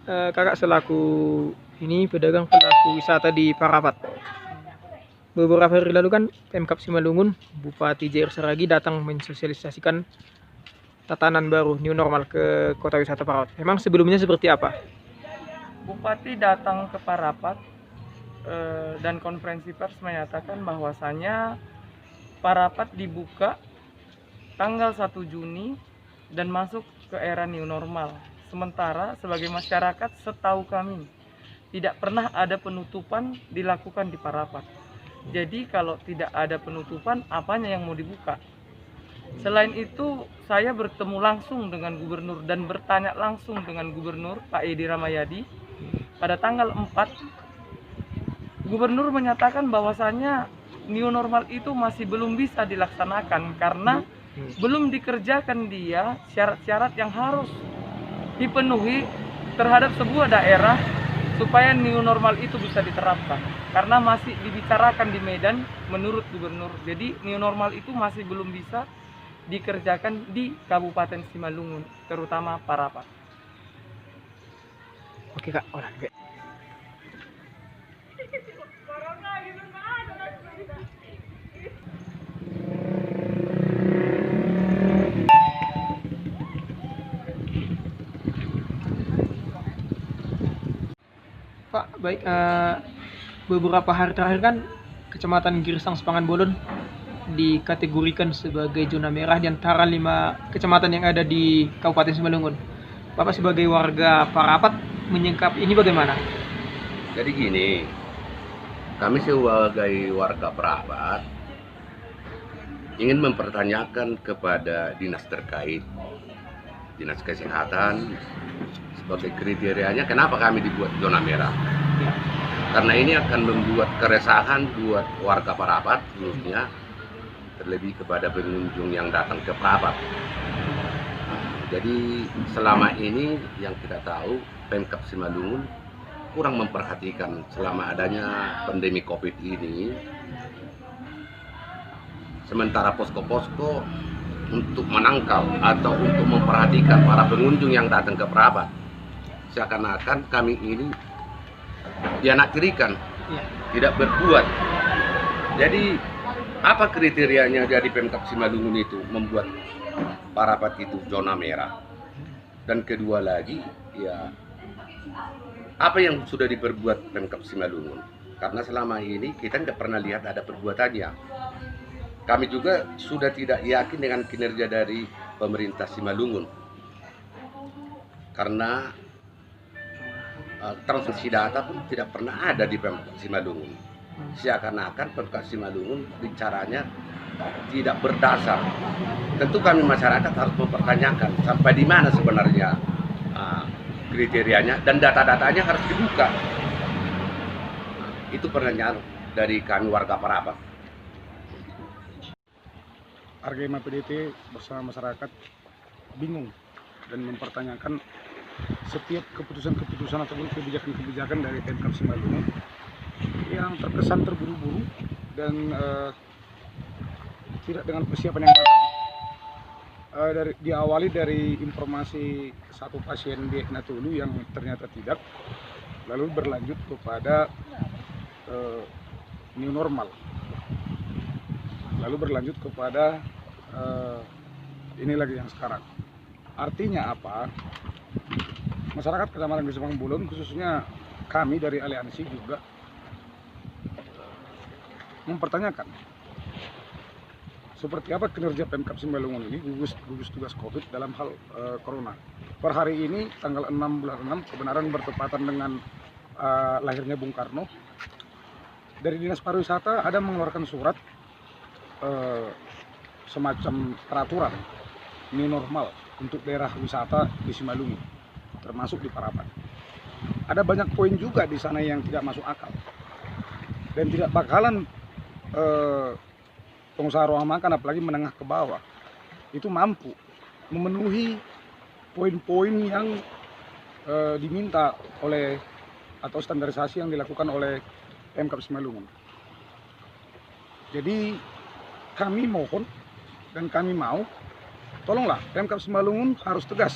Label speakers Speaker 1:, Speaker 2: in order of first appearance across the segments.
Speaker 1: Kakak selaku ini pedagang pelaku wisata di Parapat. Beberapa hari lalu kan Pemkab Simalungun, Bupati JR Saragi datang mensosialisasikan tatanan baru new normal ke kota wisata Parapat. Memang sebelumnya seperti apa?
Speaker 2: Bupati datang ke Parapat dan konferensi pers menyatakan bahwasanya Parapat dibuka tanggal 1 Juni dan masuk ke era new normal. Sementara sebagai masyarakat setahu kami tidak pernah ada penutupan dilakukan di Parapat. Jadi kalau tidak ada penutupan, apanya yang mau dibuka? Selain itu, saya bertemu langsung dengan gubernur dan bertanya langsung dengan gubernur Pak Edi Ramayadi. Pada tanggal 4, gubernur menyatakan bahwasannya new normal itu masih belum bisa dilaksanakan karena belum dikerjakan dia syarat-syarat yang harus dipenuhi terhadap sebuah daerah supaya new normal itu bisa diterapkan, karena masih dibicarakan di Medan menurut gubernur. Jadi new normal itu masih belum bisa dikerjakan di Kabupaten Simalungun, terutama Parapat.
Speaker 1: Oke Kak, oke. Pak, baik, beberapa hari terakhir kan Kecamatan Girsang Sepangan Bolon dikategorikan sebagai zona merah di antara 5 kecamatan yang ada di Kabupaten Simalungun. Bapak sebagai warga Parapat menyingkap ini bagaimana?
Speaker 3: Jadi gini, kami sebagai warga Parapat ingin mempertanyakan kepada dinas terkait, dinas kesehatan, sebagai kriterianya kenapa kami dibuat zona merah. Karena ini akan membuat keresahan buat warga Parapat, khususnya terlebih kepada pengunjung yang datang ke Parapat. Jadi selama ini yang kita tahu Pemkab Simalungun kurang memperhatikan selama adanya pandemi COVID ini. Sementara posko-posko untuk menangkal atau untuk memperhatikan para pengunjung yang datang ke Parapat, seakan-akan kami ini dianaktirikan, tidak berbuat. Jadi apa kriterianya dari Pemkab Simalungun itu membuat Parapat itu zona merah? Dan kedua lagi, ya apa yang sudah diperbuat Pemkab Simalungun? Karena selama ini kita nggak pernah lihat ada perbuatannya. Kami juga sudah tidak yakin dengan kinerja dari pemerintah Simalungun, karena transmisi data pun tidak pernah ada di Pemkab Simalungun. Seakan-akan Pemkab Simalungun bicaranya tidak berdasar. Tentu kami masyarakat harus mempertanyakan sampai di mana sebenarnya kriterianya dan data-datanya harus dibuka. Itu pertanyaan dari kami warga Parapat.
Speaker 4: Argema PDT bersama masyarakat bingung dan mempertanyakan setiap keputusan-keputusan ataupun kebijakan-kebijakan dari Pemkab Simalungun yang terkesan terburu-buru dan tidak dengan persiapan yang matang. Diawali dari informasi satu pasien di Natulu yang ternyata tidak, lalu berlanjut kepada new normal, lalu berlanjut kepada ini lagi yang sekarang. Artinya apa? Masyarakat Kecamatan Girsang Bolon, khususnya kami dari aliansi juga mempertanyakan seperti apa kinerja Pemkab Simalungun ini gugus tugas COVID dalam hal corona. Per hari ini tanggal 6 bulan 6 kebenaran bertepatan dengan lahirnya Bung Karno. Dari Dinas Pariwisata ada mengeluarkan surat semacam peraturan new normal untuk daerah wisata di Simalungun, termasuk di Parapat. Ada banyak poin juga di sana yang tidak masuk akal dan tidak bakalan pengusaha rumah makan, apalagi menengah ke bawah, itu mampu memenuhi poin-poin yang diminta oleh atau standarisasi yang dilakukan oleh Pemkab Simalungun. Jadi kami mohon dan kami mau, tolonglah Pemkab Simalungun harus tegas,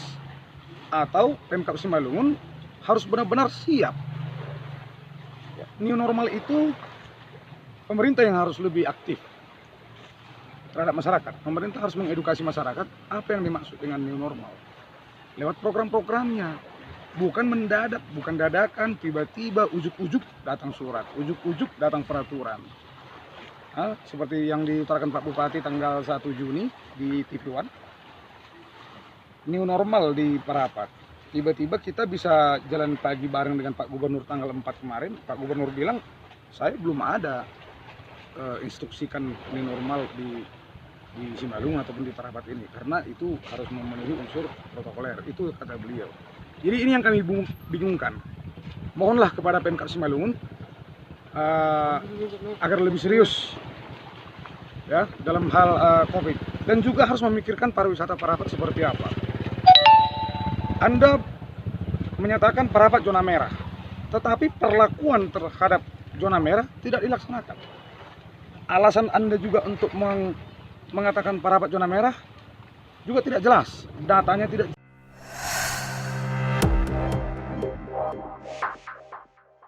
Speaker 4: atau Pemkab Simalungun harus benar-benar siap. Ya, new normal itu pemerintah yang harus lebih aktif terhadap masyarakat. Pemerintah harus mengedukasi masyarakat apa yang dimaksud dengan new normal. Lewat program-programnya. Bukan mendadak, bukan dadakan, tiba-tiba ujuk-ujuk datang surat, ujuk-ujuk datang peraturan. Seperti yang diutarakan Pak Bupati tanggal 1 Juni di TV One. New normal di Parapat. Tiba-tiba kita bisa jalan pagi bareng dengan Pak Gubernur tanggal 4 kemarin. Pak Gubernur bilang, saya belum ada instruksikan new normal di Simalung ataupun di Parapat ini. Karena itu harus memenuhi unsur protokoler. Itu kata beliau. Jadi ini yang kami bingungkan. Mohonlah kepada Pemkab Simalungun agar lebih serius ya dalam hal COVID, dan juga harus memikirkan pariwisata Parapat seperti apa. Anda menyatakan Parapat zona merah, tetapi perlakuan terhadap zona merah tidak dilaksanakan. Alasan Anda juga untuk mengatakan Parapat zona merah juga tidak jelas, datanya tidak